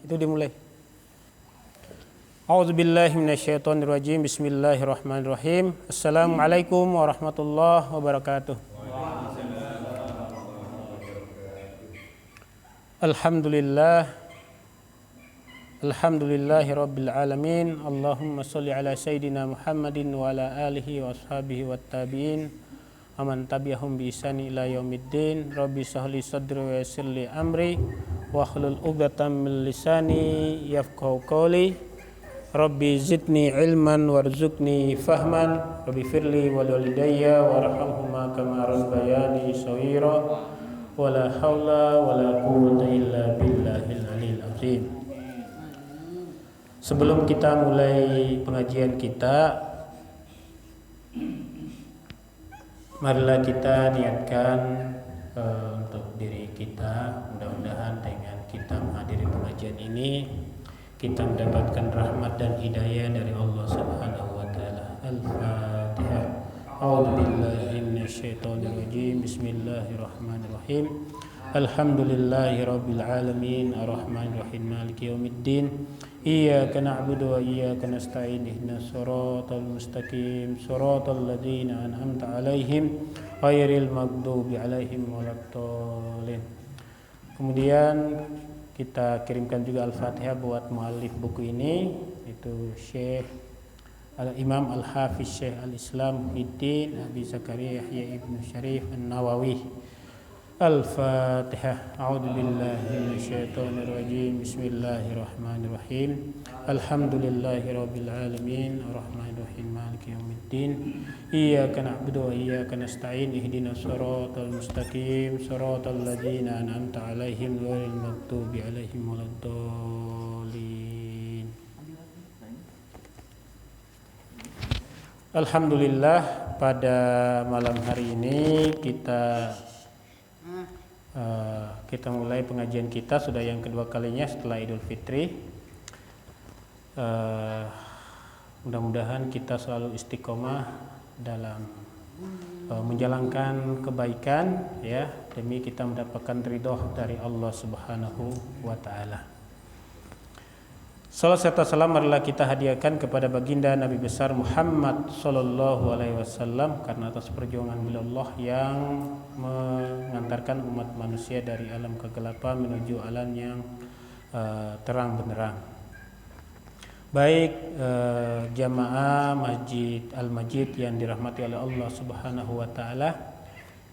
Itu dimulai. A'udzubillahi minasyaitonirrajim. Bismillahirrahmanirrahim. Assalamualaikum warahmatullahi wabarakatuh. Alhamdulillahi rabbil alamin. Allahumma sholli ala sayyidina Muhammadin wa ala alihi wa ashabihi wat tabi'in aman tabi'ahum bi ihsani ila yaumiddin. Rabbi shrahli sadri wa yassir li amri wa hlul 'uqdatam min lisani yafqahu qawli. Rabbi zidni ilman warzuqni fahman. Rabbi firli walidayya warhamhuma kama rabbayani shaghira. Wala haula wala quwwata illa billahil aliyil azim. Sebelum kita mulai pengajian kita, marilah kita niatkan untuk diri kita. Mudah-mudahan dengan kita menghadiri pengajian ini kita mendapatkan rahmat dan hidayah dari Allah Subhanahu wa taala. Al-Fatihah. A'udzubillahi minasyaitonirrajim. Bismillahirrahmanirrahim. Alhamdulillahirabbil alamin arrahmanirrahim maliki yaumiddin. Iyyaka na'budu wa iyyaka nasta'in ihdinas siratal mustaqim siratal ladzina an'amta 'alaihim ghairil maghdubi alaihim waladdallin. Kemudian kita kirimkan juga Al-Fatihah buat muallif buku ini, itu Syekh Al-Imam Al-Hafiz Syekh Al-Islam Muhyiddin Abi Zakaria Yahya Ibnu Syarif An-Nawawi. Al-Fatihah. A'udzubillahi minasyaitonir rajim. Bismillahirrahmanirrahim. Alhamdulillahirabbil alamin arrahmanirrahim maliki yaumiddin. Iyyaka na'budu wa iyyaka nasta'in ihdinas siratal mustaqim siratal ladzina an'amta 'alaihim ghairil maghdubi 'alaihim waladdallin. Alhamdulillah, pada malam hari ini kita mulai pengajian kita sudah yang kedua kalinya setelah Idul Fitri. Mudah-mudahan kita selalu istiqomah dalam menjalankan kebaikan, ya, demi kita mendapatkan ridho dari Allah Subhanahu wa taala. Salam serta salam marilah kita hadiahkan kepada baginda Nabi besar Muhammad sallallahu alaihi wasallam, karena atas perjuangan beliau Allah yang mengantarkan umat manusia dari alam kegelapan menuju alam yang terang benderang. Baik jamaah Masjid Al-Majid yang dirahmati oleh Allah Subhanahu wa taala,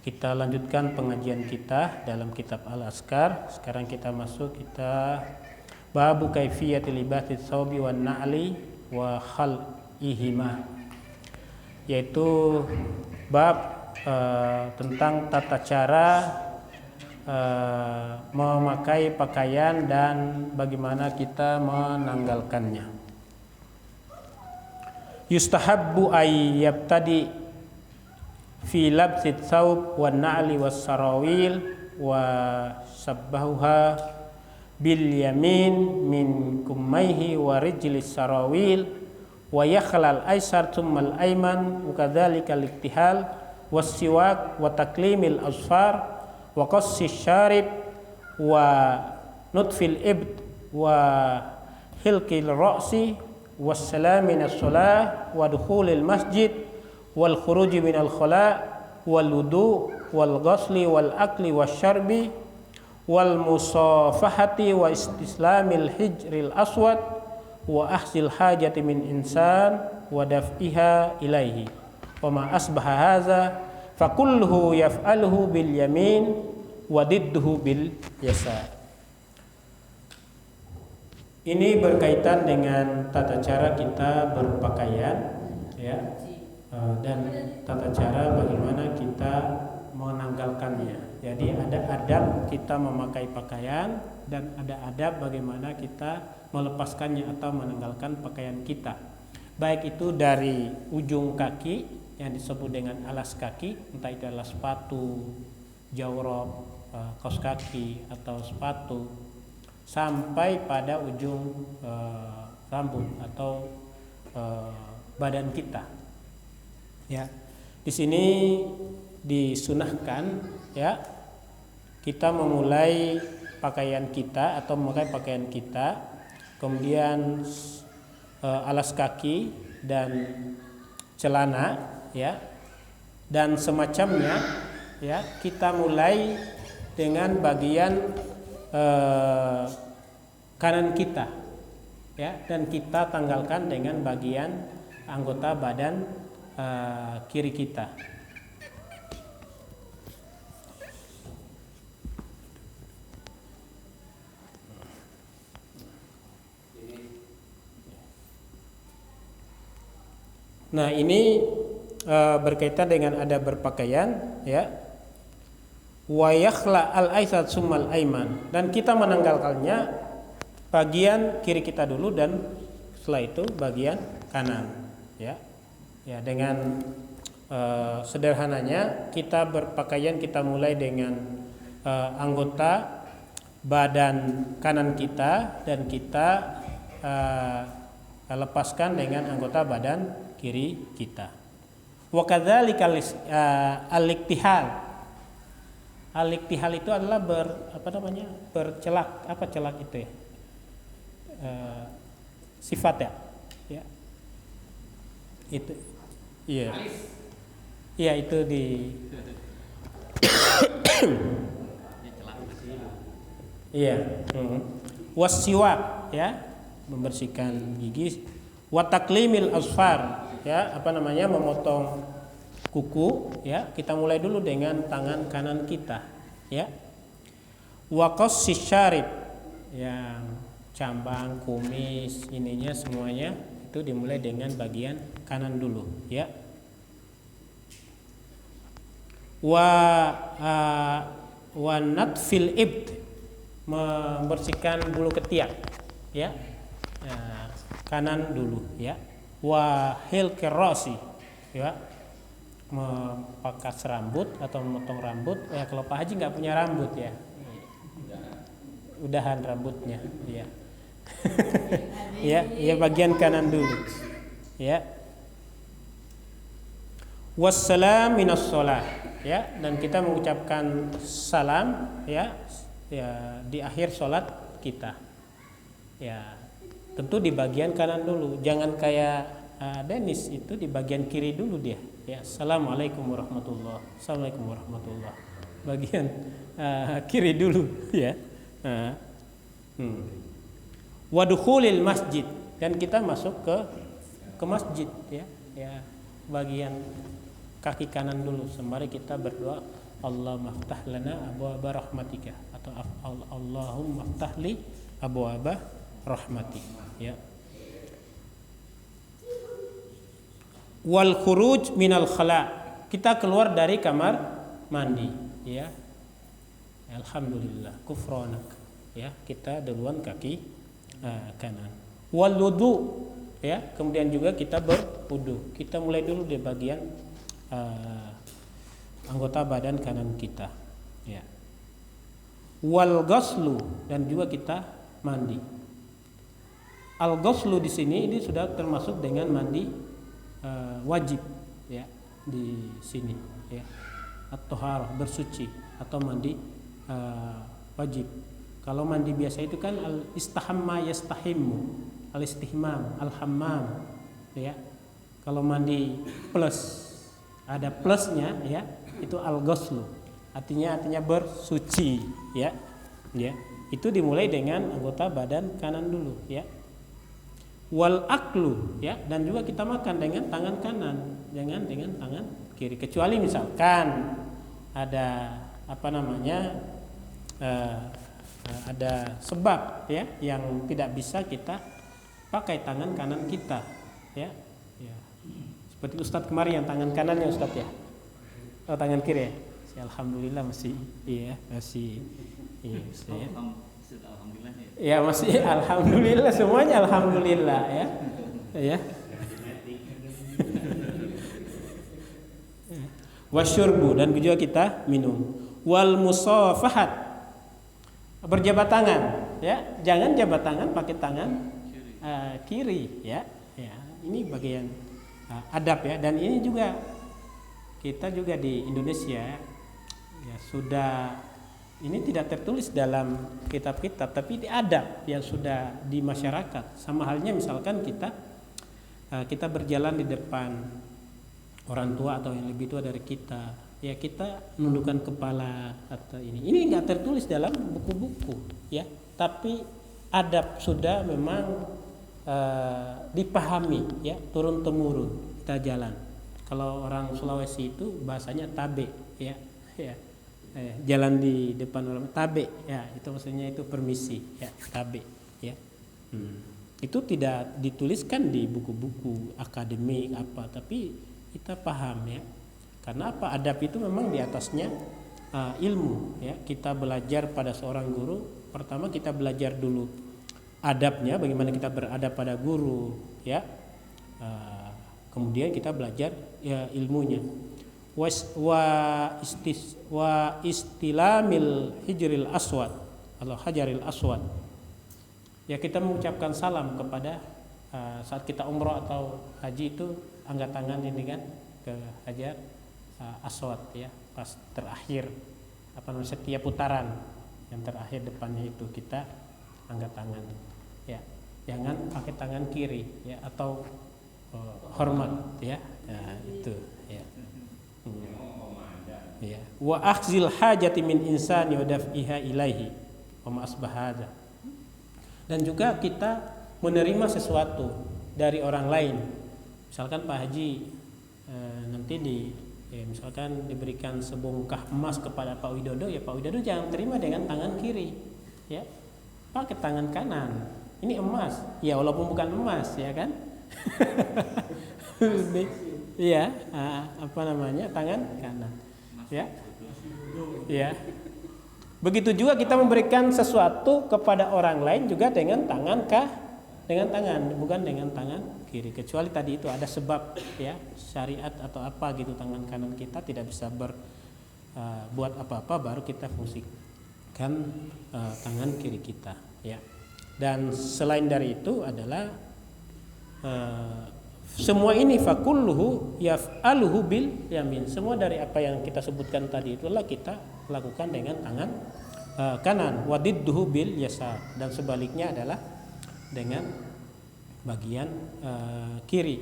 kita lanjutkan pengajian kita dalam kitab Al-Azkar. Sekarang kita masuk Babu kaifiyatil libasi thawbi wan na'li wa khal'ihima, yaitu bab tentang tata cara memakai pakaian dan bagaimana kita menanggalkannya. Yustahabbu ay yabtadi fi labsi thawb wan na'li was sarawil wa sabbahuha bil yamin min kummaihi wa rijlis sarawil wa yakhlal aysar thummal ayman wa kadzalika al-iktihal was siwak wa taklimil azfar wa qassis syarib wa nutfil ibd wa hilqil ra'si was salam min as-salah wa dukhulil masjid wal khuruj min al-khala wal wudu wal ghusli wal akli wasyarbi wal musafahati wa istislamil hijril aswad wa ahsil hajati min insan wa daf'iha ilaihi wa ma asbaha hadza fa kulluhu yaf'aluhu bil yamin wa didduhu bil yasar. Ini berkaitan dengan tata cara kita berpakaian, ya, dan tata cara bagaimana kita menanggalkannya. Jadi ada adab kita memakai pakaian dan ada adab bagaimana kita melepaskannya atau menanggalkan pakaian kita. Baik itu dari ujung kaki yang disebut dengan alas kaki, entah itu adalah sepatu, jawrab, kaos kaki atau sepatu, sampai pada ujung rambut atau badan kita. Ya. Di sini disunahkan, ya, kita memulai pakaian kita atau memakai pakaian kita, kemudian alas kaki dan celana, ya, dan semacamnya, ya, kita mulai dengan bagian kanan kita, ya, dan kita tanggalkan dengan bagian anggota badan kiri kita. Nah, ini berkaitan dengan adab berpakaian, ya. Wa yakhla al-aysar summal aiman, dan kita menanggalkannya bagian kiri kita dulu dan setelah itu bagian kanan, ya. Ya, dengan sederhananya kita berpakaian, kita mulai dengan anggota badan kanan kita dan kita lepaskan dengan anggota badan kiri kita. Wa kadzalika al-iktihal. Al-iktihal itu adalah bercelak, apa celak itu ya? Sifat ya. Ya. Itu. Iya. Iya, itu di Iya. Wasiwak, ya, membersihkan gigi. Wa taklimil asfar, ya, memotong kuku, ya. Kita mulai dulu dengan tangan kanan kita, ya. Wa qassis syarib, yang cambang, kumis, ininya semuanya itu dimulai dengan bagian kanan dulu, ya. Wa natfil ibd, membersihkan bulu ketiak, ya. Kanan dulu, ya. Wa hilqir rasi, ya, memangkas rambut atau memotong rambut. Ya, kalau Pak Haji nggak punya rambut, ya, udahan rambutnya, ya. ya bagian kanan dulu, ya. Wassalam minas shalah, ya, dan kita mengucapkan salam, ya, di akhir sholat kita, ya, tentu di bagian kanan dulu, jangan kayak Denis itu di bagian kiri dulu dia, ya. Assalamualaikum warahmatullahi, assalamualaikum warahmatullahi, bagian kiri dulu, ya. Wadukhulil masjid, dan kita masuk ke masjid, ya, bagian kaki kanan dulu sembari kita berdoa, Allahumma ftah lana abwaaba rahmatika, atau Allahumma ftah li abwaaba rahmatik, ya. Wal khuruj minal khala, kita keluar dari kamar mandi, ya. Alhamdulillah kufranak, ya, kita duluan kaki kanan. Wal wudu, ya, kemudian juga kita berwudu, kita mulai dulu di bagian anggota badan kanan kita, ya. Wal ghuslu, dan juga kita mandi. Al ghuslu di sini ini sudah termasuk dengan mandi wajib, ya, di sini, ya. At-thaharah, bersuci, atau mandi wajib. Kalau mandi biasa itu kan al-istahamma yastahimmu, al-istihmam, al-hammam, ya. Kalau mandi plus, ada plusnya, ya, itu al-ghuslu, artinya bersuci, ya. Ya, itu dimulai dengan anggota badan kanan dulu, ya. Wal aklu, ya, dan juga kita makan dengan tangan kanan, jangan dengan tangan kiri, kecuali misalkan ada ada sebab, ya, yang tidak bisa kita pakai tangan kanan kita, ya. Ya. Seperti Ustadz kemarin yang tangan kanannya Ustadz, ya. Oh, tangan kiri, ya. Alhamdulillah masih, iya, masih, iya, saya. Ya, masih alhamdulillah, semuanya alhamdulillah, ya. Ya. Wasyurbu, dan juga kita minum. Wal musafahat, berjabat tangan, ya, jangan jabat tangan pakai tangan kiri, ya. Ya, ini bagian adab, ya, dan ini juga kita juga di Indonesia, ya, sudah Ini tidak tertulis dalam kitab-kitab, tapi di adab yang sudah di masyarakat. Sama halnya misalkan kita berjalan di depan orang tua atau yang lebih tua dari kita, ya kita menundukkan kepala atau ini. Ini nggak tertulis dalam buku-buku, ya. Tapi adab sudah memang dipahami, ya, turun temurun kita jalan. Kalau orang Sulawesi itu bahasanya tabe, ya, ya. Jalan di depan orang tabe, ya, itu maksudnya itu permisi, ya, tabe, ya. Itu tidak dituliskan di buku-buku akademik apa, tapi kita paham, ya. Karena apa? Adab itu memang di atasnya ilmu, ya. Kita belajar pada seorang guru, pertama kita belajar dulu adabnya, bagaimana kita beradab pada guru, ya. Kemudian kita belajar, ya, ilmunya. Wa istilamil hijril aswad atau hajaril aswad, ya, kita mengucapkan salam kepada saat kita umroh atau haji itu angkat tangan ini kan ke hajar aswad, ya, pas terakhir setiap putaran yang terakhir depannya itu kita angkat tangan, ya, jangan pakai tangan kiri, ya, atau hormat, ya, itu, ya. Ya. Wa akhzil hajati min insani wa daf'iha ilaihi wa ma asbahadza. Dan juga kita menerima sesuatu dari orang lain. Misalkan Pak Haji nanti misalkan diberikan sebongkah emas kepada Pak Widodo, ya Pak Widodo jangan terima dengan tangan kiri, ya, pakai tangan kanan. Ini emas, ya, walaupun bukan emas, ya kan. Iya, tangan kanan, ya, ya. Begitu juga kita memberikan sesuatu kepada orang lain juga dengan tangan bukan dengan tangan kiri. Kecuali tadi itu ada sebab, ya, syariat atau apa gitu, tangan kanan kita tidak bisa buat apa-apa, baru kita fungsikan tangan kiri kita, ya. Dan selain dari itu adalah semua ini fakulluhu yaf'aluhu bil yamin. Semua dari apa yang kita sebutkan tadi itulah kita lakukan dengan tangan kanan. Wadidduhu bil yasar, dan sebaliknya adalah dengan bagian kiri.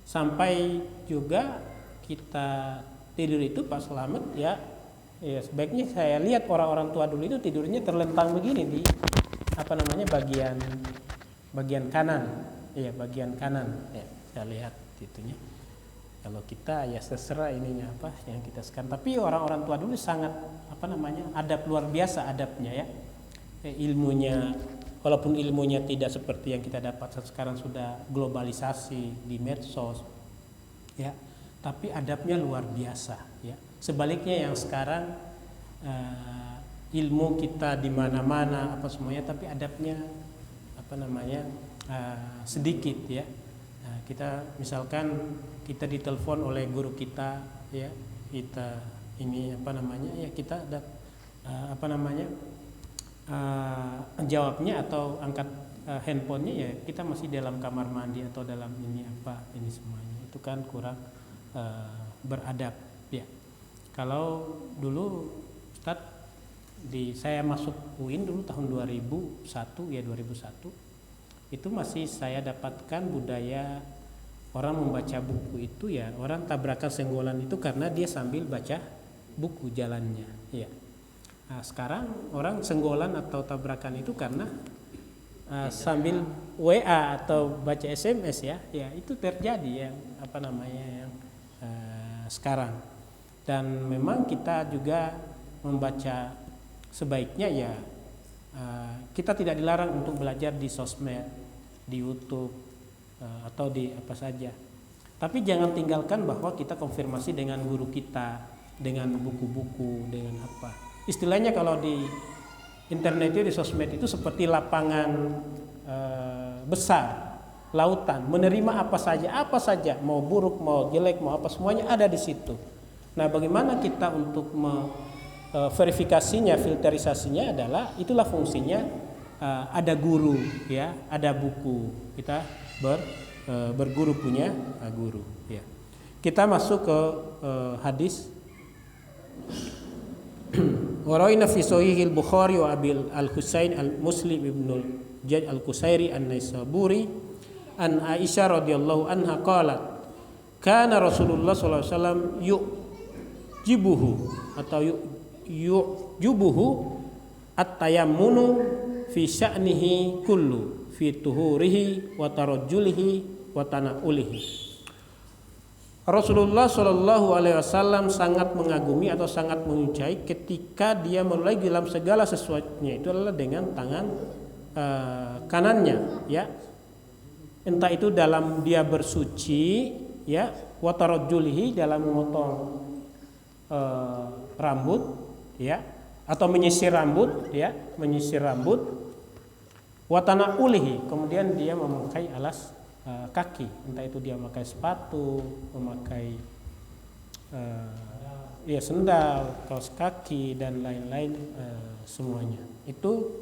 Sampai juga kita tidur itu Pak Slamet, ya, sebaiknya saya lihat orang-orang tua dulu itu tidurnya terlentang begini di bagian kanan. Iya, bagian kanan, ya, saya lihat itunya. Kalau kita, ya, terserah ininya apa yang kita sekarang. Tapi orang-orang tua dulu sangat adab, luar biasa adabnya, ya. Ilmunya, walaupun ilmunya tidak seperti yang kita dapat sekarang, sudah globalisasi di medsos, ya, tapi adabnya luar biasa, ya. Sebaliknya yang sekarang ilmu kita di mana-mana apa semuanya, tapi adabnya sedikit, ya. Nah, kita misalkan kita ditelepon oleh guru kita, ya, kita ini ya, kita jawabnya atau angkat handphonenya, ya, kita masih dalam kamar mandi atau dalam ini semuanya, itu kan kurang beradab, ya. Kalau dulu Ustadz, saya masuk UIN dulu tahun 2001, ya, 2001 itu masih saya dapatkan budaya orang membaca buku itu, ya, orang tabrakan senggolan itu karena dia sambil baca buku jalannya, ya. Nah, sekarang orang senggolan atau tabrakan itu karena sambil WA atau baca SMS, ya, ya, itu terjadi yang sekarang. Dan memang kita juga membaca sebaiknya, ya, kita tidak dilarang untuk belajar di sosmed, di YouTube, atau di apa saja. Tapi jangan tinggalkan bahwa kita konfirmasi dengan guru kita, dengan buku-buku, dengan apa. Istilahnya kalau di internet itu, di sosmed itu seperti lapangan besar, lautan, menerima apa saja, mau buruk, mau jelek, mau apa, semuanya ada di situ. Nah, bagaimana kita untuk verifikasinya, filterisasinya adalah itulah fungsinya. Ada guru, ya, ada buku, kita berguru punya guru, ya. Kita masuk ke hadis Waraina fi sahih al-Bukhari wa Abil al-Husain al-Muslim ibn al-Jaj al-Qusairi an-Naisaburi an Aisyah radhiyallahu anha qalat kana Rasulullah sallallahu alaihi wasallam yujibuhu atau yujubuhu at-tayammunu fi sya'nihi kullu fi tuhurihi wa tarajjulihi wa tanaulihi. Rasulullah Shallallahu Alaihi Wasallam sangat mengagumi atau sangat menyukai ketika dia mulai dalam segala sesuatunya itu adalah dengan tangan kanannya, ya. Entah itu dalam dia bersuci, ya, wa tarajjulihi dalam memotong rambut, ya, atau menyisir rambut, ya, menyisir rambut, wa tanaulihi kemudian dia memakai alas kaki, entah itu dia memakai sepatu, memakai ya sendal, kaos kaki dan lain-lain, semuanya itu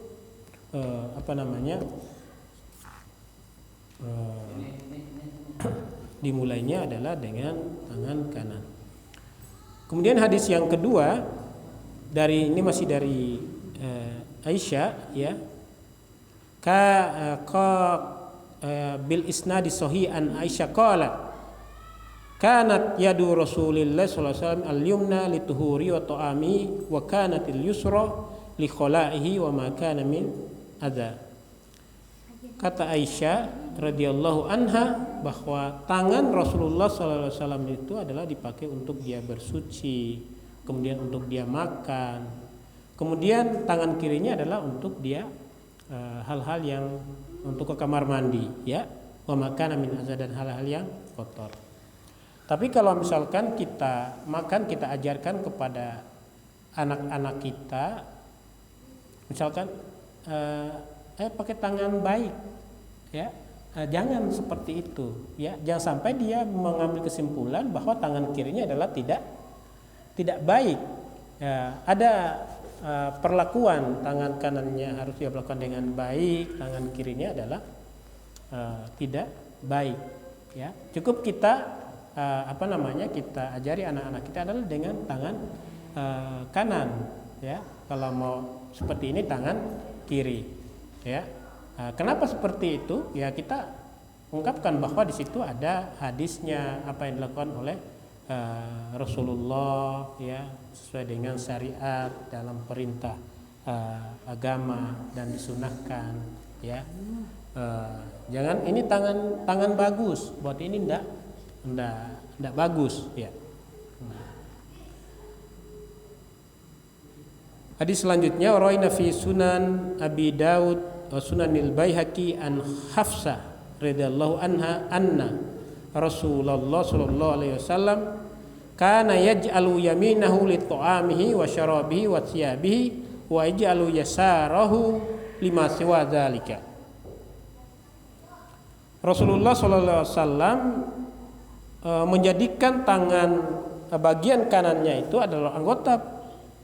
dimulainya adalah dengan tangan kanan. Kemudian hadis yang kedua ini masih dari Aisyah, ya, bil isnadi sahih an Aisyah qalat kanat yadu Rasulillah sallallahu alaihi wasallam al-yumna lituhuri wa ta'ami wa kanat al-yusra li khala'ihi wa ma kana min adza. Kata Aisyah radhiyallahu anha bahwa tangan Rasulullah sallallahu alaihi wasallam itu adalah dipakai untuk dia bersuci, kemudian untuk dia makan, kemudian tangan kirinya adalah untuk dia hal-hal yang untuk ke kamar mandi, ya, wa makana min azza, dan hal-hal yang kotor. Tapi kalau misalkan kita makan, kita ajarkan kepada anak-anak kita, misalkan pakai tangan baik, ya, jangan seperti itu, ya, jangan sampai dia mengambil kesimpulan bahwa tangan kirinya adalah tidak baik. Ya, ada perlakuan tangan kanannya harus dia lakukan dengan baik, tangan kirinya adalah tidak baik, ya. Cukup kita kita ajari anak-anak kita adalah dengan tangan kanan, ya. Kalau mau seperti ini tangan kiri, ya. Kenapa seperti itu? Ya, kita ungkapkan bahwa di situ ada hadisnya, apa yang dilakukan oleh Rasulullah, ya, sesuai dengan syariat dalam perintah agama dan disunahkan, ya. Jangan ini tangan bagus, buat ini enggak bagus, ya. Hadis selanjutnya rawaina fi Sunan Abi Daud wa Sunanil Baihaqi an Hafsah radhiyallahu anha anna Rasulullah sallallahu alaihi wasallam kana yaj'alu yaminahu li ta'amihi wa syarabihi wa thiyabihi wa yaj'alu yasarahu lima siwa dzalika. Rasulullah sallallahu alaihi wasallam menjadikan tangan bagian kanannya itu adalah anggota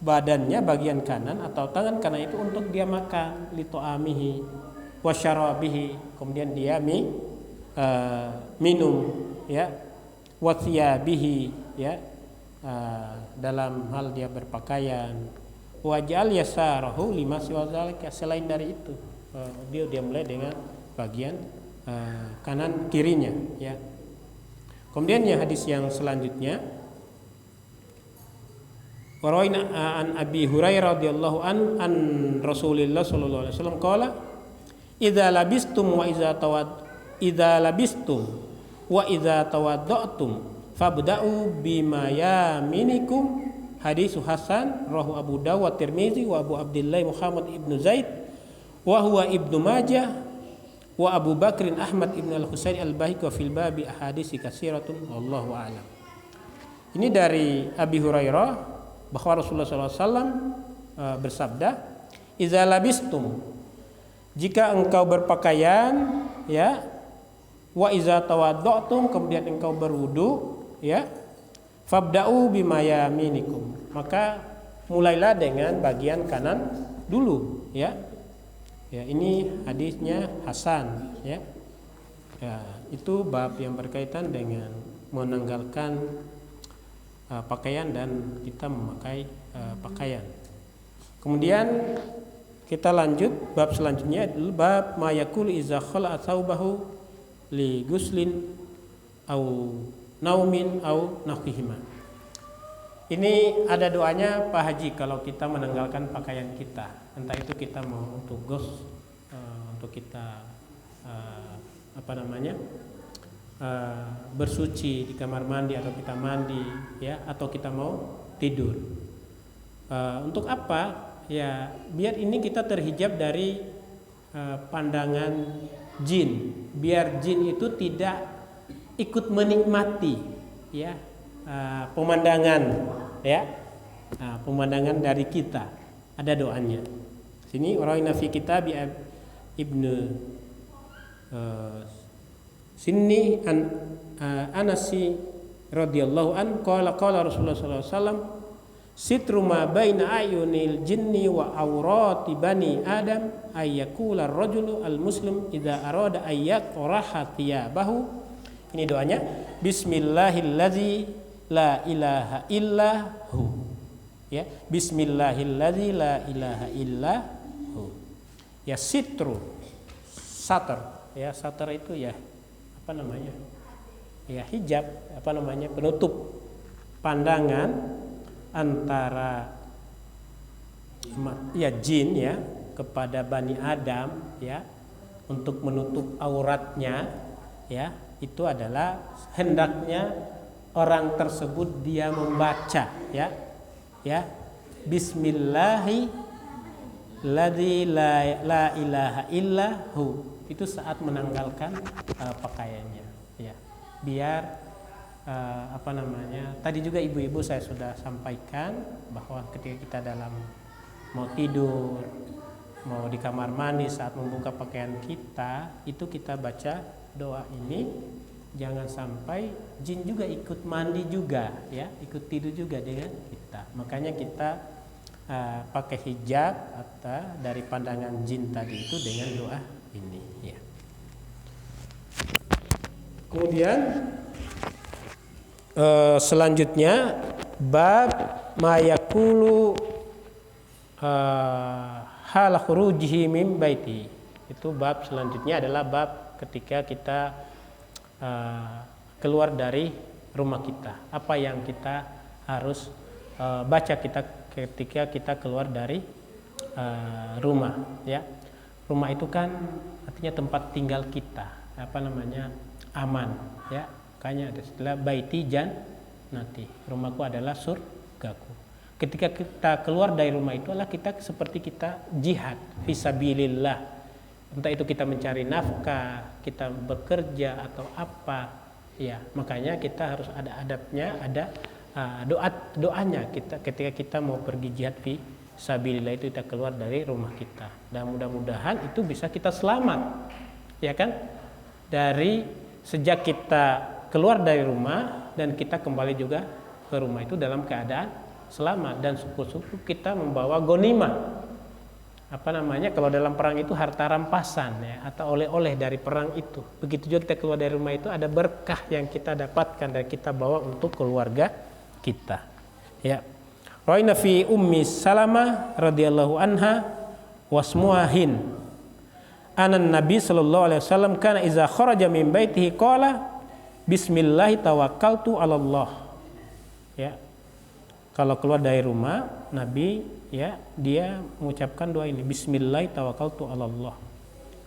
badannya bagian kanan atau tangan kanan itu untuk dia makan, li ta'amihi wa syarabihi, kemudian dia minum, ya, wa thiyabihi, ya, dalam hal dia berpakaian, waj'al yasarahu lima siwa dzalika, selain dari itu dia mulai dengan bagian kanan kirinya, ya. Kemudian ya hadis yang selanjutnya waraina an Abi Hurairah radhiyallahu an Rasulillah sallallahu alaihi wasallam qala idza labistum wa idza tawadda'tum fabda'u bima yaminikum. Hadis Hasan rawahu Abu Dawud wa Tirmizi wa Abu Abdullah Muhammad ibnu Zaid wa huwa Ibnu Majah wa Abu Bakrin Ahmad ibn al-Husain al-Bahiqi wa fil babi ahadits katsiratun wallahu a'lam. Ini dari Abi Hurairah bahwa Rasulullah SAW bersabda, "Idza labistum, jika engkau berpakaian, ya, wa iza tawadda'tum, kemudian engkau berwudu, ya, fabda'u bima yaminikum, maka mulailah dengan bagian kanan dulu, ya." Ya, ini hadisnya Hasan, ya. Ya, itu bab yang berkaitan dengan menanggalkan pakaian dan kita memakai pakaian. Kemudian kita lanjut bab selanjutnya adalah bab ma yaqulu iza khala'a thawbahu li guslin au naumin au nahwihima. Ini ada doanya Pak Haji kalau kita menanggalkan pakaian kita, entah itu kita mau untuk gos, untuk kita bersuci di kamar mandi atau kita mandi, ya, atau kita mau tidur. Untuk apa? Ya, biar ini kita terhijab dari pandangan jin, biar jin itu tidak ikut menikmati, ya, pemandangan, ya, pemandangan dari kita. Ada doanya. Sini orang nafi kita bi Ibnu Sinni Anasi radhiyallahu an qala Rasulullah sallallahu alaihi wasallam sitru ma baina ayunil jinni wa awrati bani adam ayyakula ar-rajulu al-muslim idza arada ayyaqraha thiyabahu. Ini doanya, bismillahillazi la ilaha illahu, ya, bismillahillazi la ilaha illahu. Ya, sitru, satar, ya, satar itu ya apa namanya, ya, hijab, apa namanya, penutup pandangan antara ya jin, ya, kepada Bani Adam, ya, untuk menutup auratnya, ya, itu adalah hendaknya orang tersebut dia membaca, ya, Bismillahi ladzi la ilaha illahu, itu saat menanggalkan pakaiannya, ya, biar tadi juga ibu-ibu saya sudah sampaikan bahwa ketika kita dalam mau tidur, mau di kamar mandi, saat membuka pakaian kita, itu kita baca doa ini, jangan sampai jin juga ikut mandi juga, ya, ikut tidur juga dengan kita. Makanya kita pakai hijab atau dari pandangan jin tadi itu dengan doa ini, ya. Kemudian selanjutnya bab ma yaqulu hal khurujihi min baiti. Itu bab selanjutnya adalah bab ketika kita keluar dari rumah kita. Apa yang kita harus baca ketika kita keluar dari rumah, ya. Rumah itu kan artinya tempat tinggal kita, aman, ya. Makanya ada istilah baiti jannati, rumahku adalah surgaku. Ketika kita keluar dari rumah itu adalah kita seperti kita jihad fisabilillah. Entah itu kita mencari nafkah, kita bekerja atau apa, ya. Makanya kita harus ada adabnya, ada doanya kita ketika kita mau pergi jihad fisabilillah, itu kita keluar dari rumah kita. Dan mudah-mudahan itu bisa kita selamat, ya kan? Dari sejak kita keluar dari rumah dan kita kembali juga ke rumah itu dalam keadaan selamat, dan syukur-syukur kita membawa ghanimah. Kalau dalam perang itu harta rampasan, ya, atau oleh-oleh dari perang itu. Begitu juga kita keluar dari rumah itu ada berkah yang kita dapatkan dan kita bawa untuk keluarga kita, ya. Raina fi Ummi Salamah radhiyallahu anha wasmuahin anan Nabi sallallahu alaihi wasallam kana iza kharaja min baitihi qala bismillahi tawakkaltu 'alallah, ya. Kalau keluar dari rumah Nabi, ya, dia mengucapkan doa ini, bismillahi tawakkaltu 'alallah.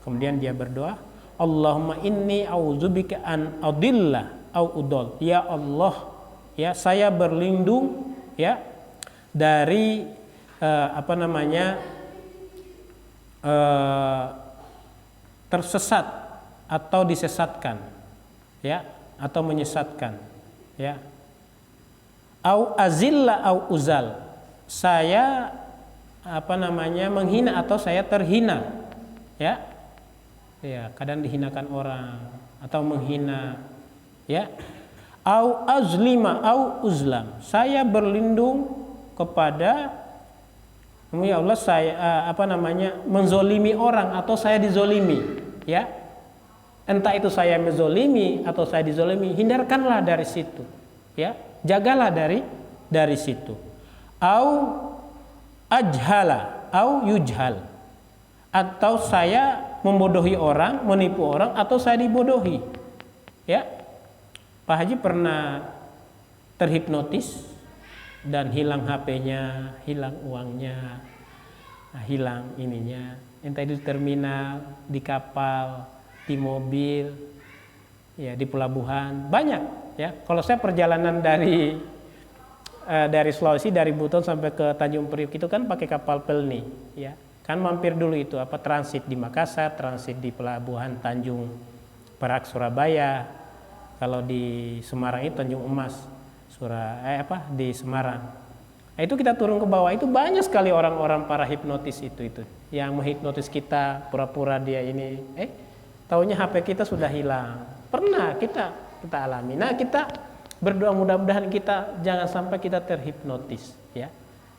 Kemudian dia berdoa, Allahumma inni a'udzubika an adilla au udol. Ya Allah, ya, saya berlindung, ya, dari tersesat atau disesatkan, ya, atau menyesatkan, ya. Au azilla au uzal, saya menghina atau saya terhina, ya. Ya, kadang dihinakan orang atau menghina, ya. Au azlima au uzlam, saya berlindung kepada ya Allah, saya menzolimi orang atau saya dizolimi, ya. Entah itu saya menzolimi atau saya dizolimi, hindarkanlah dari situ, ya. Jagalah dari situ. au ajhala au yujhal, atau saya membodohi orang, menipu orang, atau saya dibodohi. Ya, Pak Haji pernah terhipnotis dan hilang HP-nya, hilang uangnya, hilang ininya, entah itu di terminal, di kapal, di mobil, ya di pelabuhan, banyak. Ya, kalau saya perjalanan dari Sulawesi, dari Buton sampai ke Tanjung Priok itu kan pakai kapal Pelni, ya. Kan mampir dulu itu transit di Makassar, transit di pelabuhan Tanjung Perak Surabaya. Kalau di Semarang itu Tanjung Emas di Semarang. Nah, itu kita turun ke bawah, itu banyak sekali orang-orang para hipnotis itu yang menghipnotis kita, pura-pura dia ini taunya HP kita sudah hilang. Pernah kita alami. Nah, kita berdoa mudah-mudahan kita jangan sampai kita terhipnotis, ya.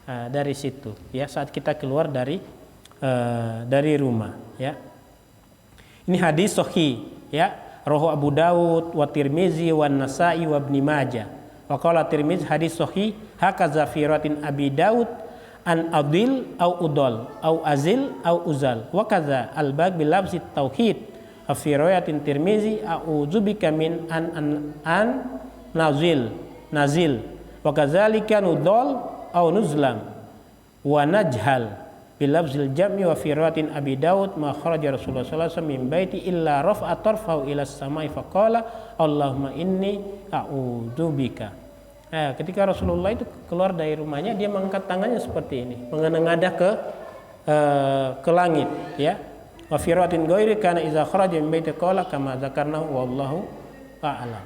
Dari situ, ya, saat kita keluar dari rumah, ya. Ini hadis sahih, ya, rawahu Abu Dawud wa Tirmizi wa Nasa'i wa Ibnu Majah. Wa qala Tirmizi hadis sahih hakaza fi ratin Abi Dawud an adil au udol au azil au uzal wa kaza al-baq bil lafzi tauhid fi riwayatin Tirmizi a'udzubika min an nazil wa kadzalika nudol au nuzlam wa najhal bilafzil jam'i wa fi riwayatin Abi Daud ma kharaja Rasulullah sallallahu alaihi wasallam min baiti illa rafa'a tarfahu ila as-sama'i faqala Allahumma inni a'udzubika. Ketika Rasulullah itu keluar dari rumahnya, dia mengangkat tangannya seperti ini, menengadah ke langit, ya. Wa fi riwayatin ghairi kana idza kharaja min baiti qala kama dzakarnahu wallahu a'lam.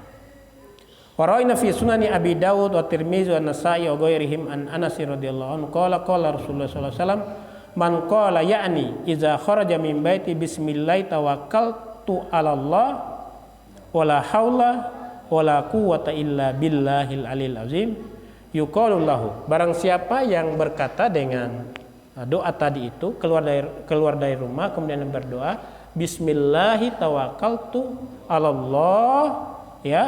Wa ra'ayna fi sunani Abi Daud wa Tirmizi wa Nasa'i wa ghairihim an Anas radhiyallahu anhu qala Rasulullah sallallahu alaihi wasallam man qala ya'ni idza kharaja min baiti bismillah tawakkaltu 'ala Allah wala haula wala quwwata illa billahil alil azim yuqalu lahu, barang siapa yang berkata dengan doa tadi itu, keluar dari rumah kemudian berdoa bismillah tawakkaltu 'ala Allah, ya,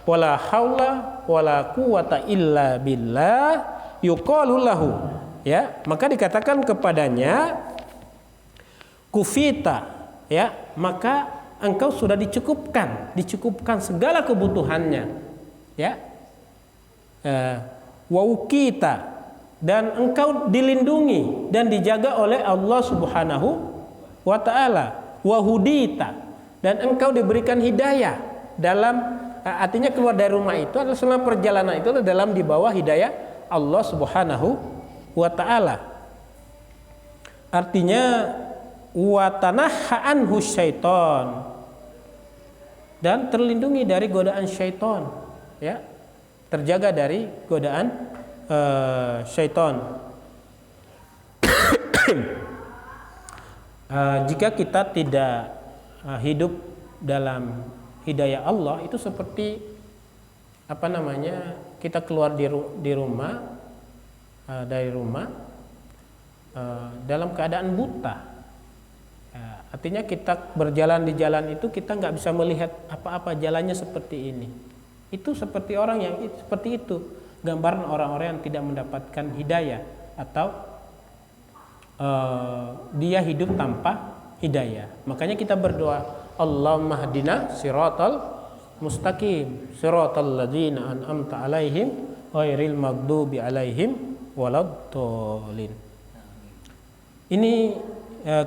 wala haula wala quwwata illa billah yuqalu lahu, ya, maka dikatakan kepadanya kufita, ya, maka engkau sudah dicukupkan segala kebutuhannya, ya, wa ukita, dan engkau dilindungi dan dijaga oleh Allah Subhanahu wa taala, wa hudita, dan engkau diberikan hidayah dalam, artinya keluar dari rumah itu adalah selama perjalanan itu adalah dalam di bawah hidayah Allah Subhanahu wa taala. Artinya wa tanahha anhu syaiton, dan terlindungi dari godaan syaiton, ya, terjaga dari godaan syaiton. Jika kita tidak hidup dalam hidayah Allah, itu seperti kita keluar dari rumah dalam keadaan buta. Artinya kita berjalan di jalan itu kita nggak bisa melihat apa-apa, jalannya seperti ini. Itu seperti orang yang seperti itu, gambaran orang-orang yang tidak mendapatkan hidayah atau dia hidup tanpa hidayah. Makanya kita berdoa, Allahumma hdina siratal mustaqim, siratal ladzina an'amta alaihim ghairil maghdubi alaihim waladdallin. Ini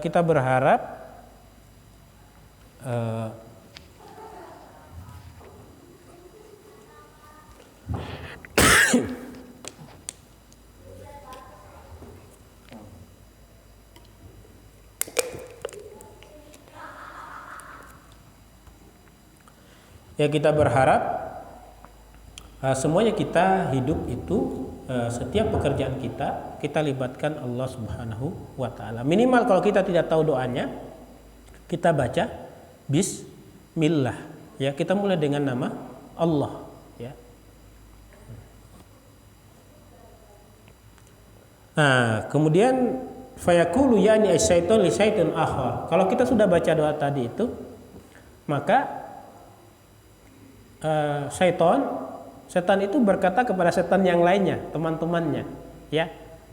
kita berharap semuanya kita hidup itu, setiap pekerjaan kita libatkan Allah Subhanahu wa taala. Minimal kalau kita tidak tahu doanya, kita baca bismillah, ya, kita mulai dengan nama Allah, ya. Nah, kemudian fayaqulu yani asyaiton li syaiton akhar. Kalau kita sudah baca doa tadi itu, maka setan itu berkata kepada setan yang lainnya, teman-temannya, ya,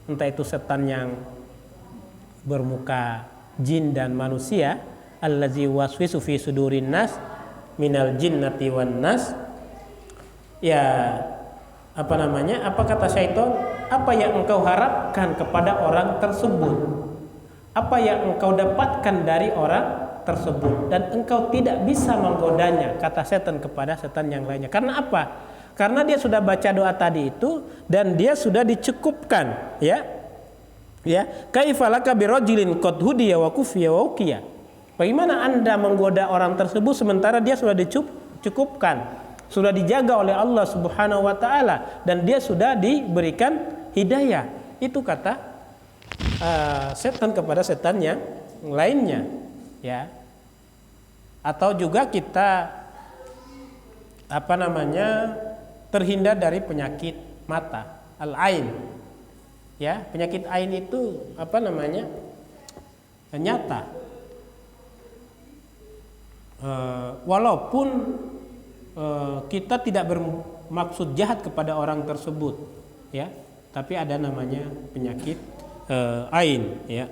entah itu setan yang bermuka jin dan manusia, allazi waswisu fi sudurin nas minal jinnati wan nas. Ya, apa namanya? Apa kata syaitan? Apa yang engkau harapkan kepada orang tersebut? Apa yang engkau dapatkan dari orang tersebut dan engkau tidak bisa menggodanya, kata setan kepada setan yang lainnya. Karena apa? Karena dia sudah baca doa tadi itu dan dia sudah dicukupkan, ya. Ya, kaifalaka birajulin qad hudiya wa kufiya wa uqiya. Bagaimana Anda menggoda orang tersebut sementara dia sudah dicukupkan, sudah dijaga oleh Allah Subhanahu wa taala dan dia sudah diberikan hidayah. Itu kata setan kepada setan yang lainnya, ya. Atau juga kita apa namanya? Terhindar dari penyakit mata, al-ain. Ya, penyakit ain itu apa namanya? Nyata. Walaupun kita tidak bermaksud jahat kepada orang tersebut, ya, tapi ada namanya penyakit ain, ya.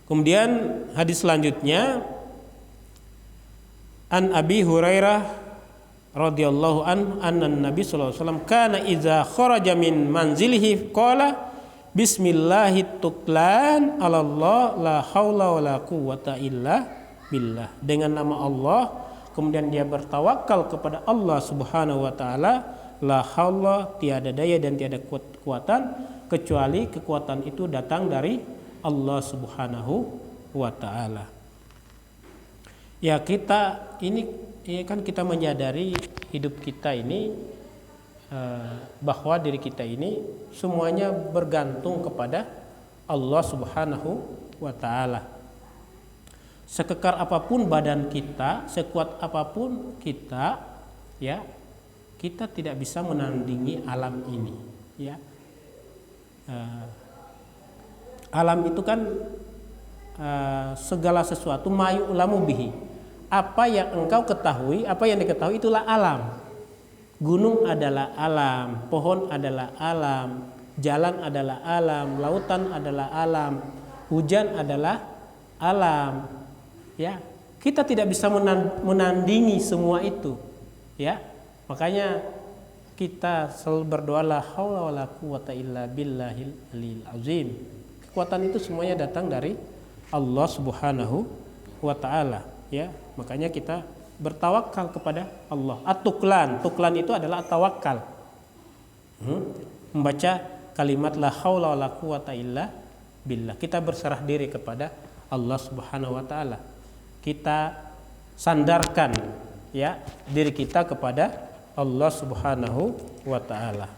Kemudian hadis selanjutnya, an Abi Hurairah radhiyallahu anna Nabi sallallahu alaihi wasallam kana idza kharaja min manzilihi qala bismillahit tuklan 'ala Allah la haula wala quwwata illa billah. Dengan nama Allah kemudian dia bertawakal kepada Allah Subhanahu wa taala, la haula, tiada daya dan tiada kekuatan kecuali kekuatan itu datang dari Allah Subhanahu wa taala. Ya, kita ini kan kita menyadari hidup kita ini bahwa diri kita ini semuanya bergantung kepada Allah Subhanahu wa taala. Sekekar apapun badan kita, sekuat apapun kita, ya, kita tidak bisa menandingi alam ini, ya. Alam itu kan segala sesuatu mayu ulamu bihi. Apa yang engkau ketahui, apa yang diketahui itulah alam. Gunung adalah alam, pohon adalah alam, jalan adalah alam, lautan adalah alam, hujan adalah alam. Ya, kita tidak bisa menandingi semua itu. Ya, makanya kita selalu berdoa la haula wala quwwata illa billahil aliyil azim. Kekuatan itu semuanya datang dari Allah Subhanahu wa taala, ya. Makanya kita bertawakal kepada Allah. At-tuklan, tuklan itu adalah tawakal. Membaca kalimat la haula wala quwwata illa billah. Kita berserah diri kepada Allah Subhanahu wa taala. Kita sandarkan, ya, diri kita kepada Allah Subhanahu wa taala.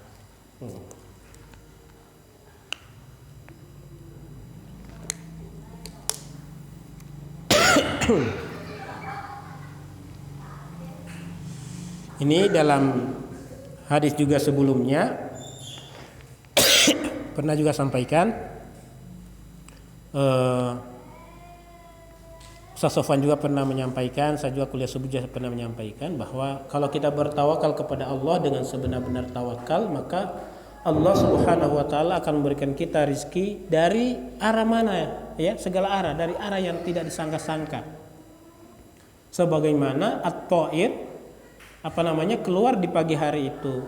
Ini dalam hadis juga sebelumnya pernah juga sampaikan, Ustaz Sofwan juga pernah menyampaikan, saya juga kuliah subuh juga pernah menyampaikan bahwa kalau kita bertawakal kepada Allah dengan sebenar-benar tawakal, maka Allah Subhanahu wa taala akan memberikan kita rizki dari arah mana, ya, segala arah, dari arah yang tidak disangka-sangka. Sebagaimana at-ta'ir keluar di pagi hari itu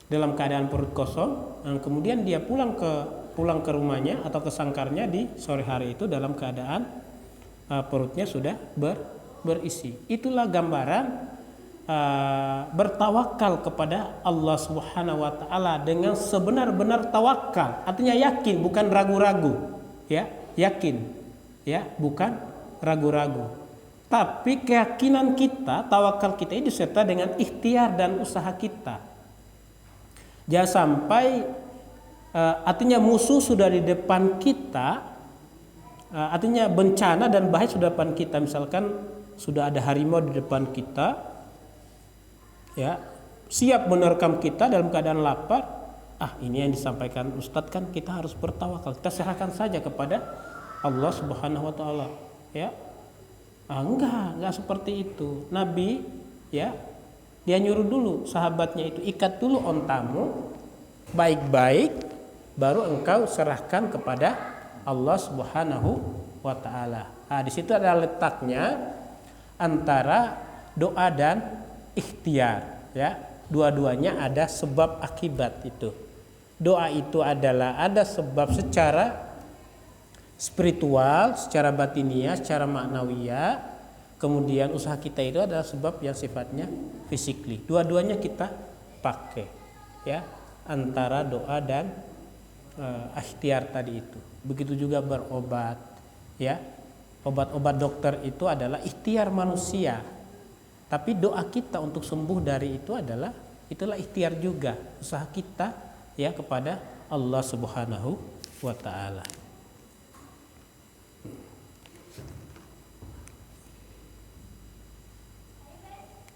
dalam keadaan perut kosong, dan kemudian dia pulang ke rumahnya atau ke sangkarnya di sore hari itu dalam keadaan perutnya sudah berisi. Itulah gambaran bertawakal kepada Allah Subhanahu wa taala dengan sebenar-benar tawakal. Artinya yakin, bukan ragu-ragu, ya, yakin, ya, bukan ragu-ragu. Tapi keyakinan kita, tawakal kita itu disertai dengan ikhtiar dan usaha kita. Jangan sampai artinya musuh sudah di depan kita, artinya bencana dan bahaya sudah di depan kita. Misalkan sudah ada harimau di depan kita, ya, siap menerkam kita dalam keadaan lapar. Ini yang disampaikan Ustadz kan, kita harus bertawakal. Kita serahkan saja kepada Allah Subhanahu wa taala, ya. Enggak seperti itu. Nabi, ya, dia nyuruh dulu sahabatnya itu ikat dulu ontamu, baik-baik, baru engkau serahkan kepada Allah Subhanahu wa taala. Nah, di situ ada letaknya antara doa dan ikhtiar, ya. Dua-duanya ada sebab akibat itu. Doa itu adalah ada sebab secara spiritual, secara batiniah, secara maknawiyah. Kemudian usaha kita itu adalah sebab yang sifatnya physically. Dua-duanya kita pakai, ya, antara doa dan ikhtiar tadi itu. Begitu juga berobat, ya. Obat-obat dokter itu adalah ikhtiar manusia. Tapi doa kita untuk sembuh dari itu itulah ikhtiar juga, usaha kita, ya, kepada Allah Subhanahu wa taala.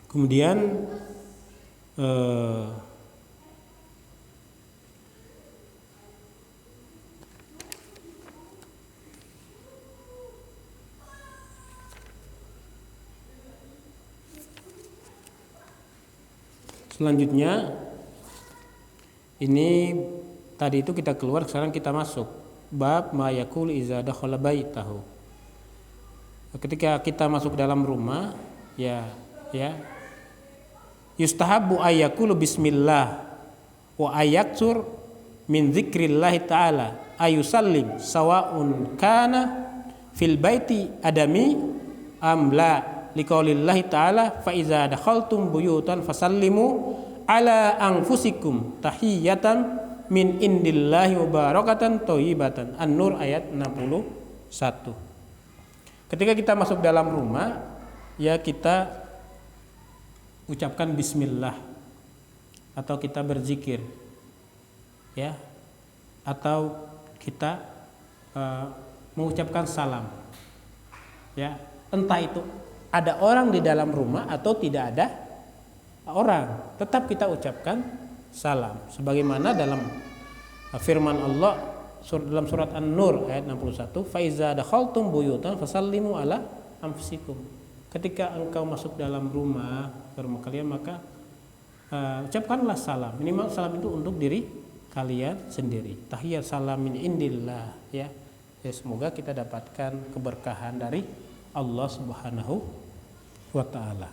Kemudian selanjutnya ini tadi itu kita keluar, sekarang kita masuk bab ma yaqul iza dakhala baitahu. Ketika kita masuk dalam rumah, ya yustahabbu ayyakulu bismillah wa ayaksur min dzikrillahi ta'ala ayusallim sawa'un kana fil baiti adami am la liqaulillahi ta'ala fa iza dakhaltum buyutan fasallimu ala anfusikum tahiyatan min indillahi mubarakatan thayyibatan. An-Nur ayat 61. Ketika kita masuk dalam rumah, ya, kita ucapkan bismillah atau kita berzikir, ya, atau kita mengucapkan salam, ya, entah itu ada orang di dalam rumah atau tidak ada orang, tetap kita ucapkan salam sebagaimana dalam firman Allah dalam surat An-Nur ayat 61, fa iza dakhaltum buyutan fasallimu ala anfusikum. Ketika engkau masuk dalam rumah kalian, maka ucapkanlah salam. Minimal salam itu untuk diri kalian sendiri. Tahiyat salam min indillah, ya. Ya, semoga kita dapatkan keberkahan dari Allah Subhanahu wa taala.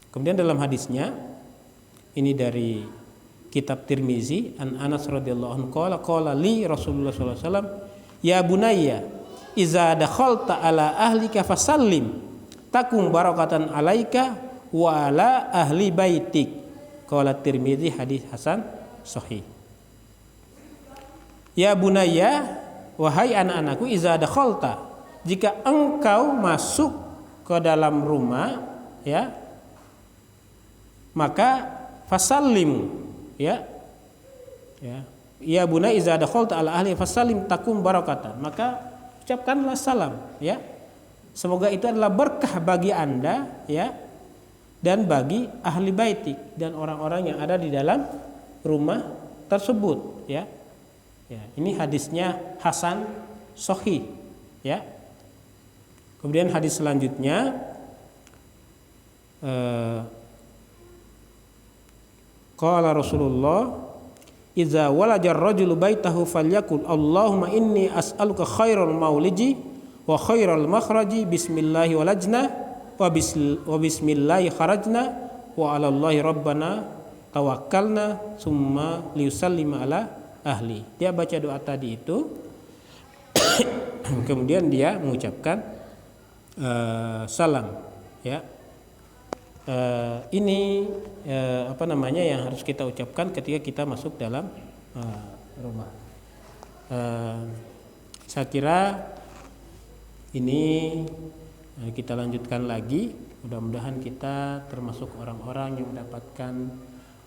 Kemudian dalam hadisnya ini dari kitab Tirmizi, an Anas radhiyallahu anhu qala li Rasulullah sallallahu alaihi wasallam, ya bunayya iza dakhalta ala ahlika fasallim takum barakatan alaika wa ala ahli baitik. Qala Tirmizi hadis hasan sahih. Ya bunayya, wahai anak-anakku, iza dakhalta, jika engkau masuk ke dalam rumah, ya, maka fasallimu, ya bunayya iza dakhalta ala ahli fasallim takum barakatan, maka ucapkanlah salam, ya. Semoga itu adalah berkah bagi Anda, ya, dan bagi ahli baitik dan orang-orang yang ada di dalam rumah tersebut, ya. Ya, ini hadisnya hasan sahih, ya. Kemudian hadis selanjutnya qala Rasulullah idza walaja ar-rajulu baitahu falyakul Allahumma inni as'aluka khairal mauliji wa khairal makhraji bismillahi walajna wa bismillahi kharajna wa 'ala Allahi rabbana tawakkalna summa liyusallima ala ahli. Dia baca doa tadi itu kemudian dia mengucapkan salam, ya. Ini yang harus kita ucapkan ketika kita masuk dalam rumah. Saya kira ini kita lanjutkan lagi. Mudah-mudahan kita termasuk orang-orang yang mendapatkan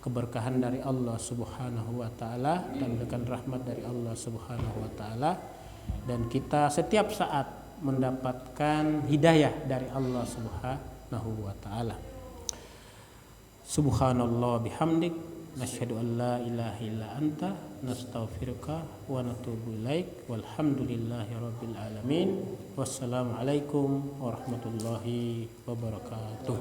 keberkahan dari Allah Subhanahu wa taala dan mendapatkan rahmat dari Allah Subhanahu wa taala, dan kita setiap saat mendapatkan hidayah dari Allah Subhanahu wa taala. Subhanallah bihamdik nasyhadu an la ilaha illa anta nastaghfiruka wa natubu ilaik walhamdulillahi rabbil alamin. Wassalamu alaikum warahmatullahi wabarakatuh.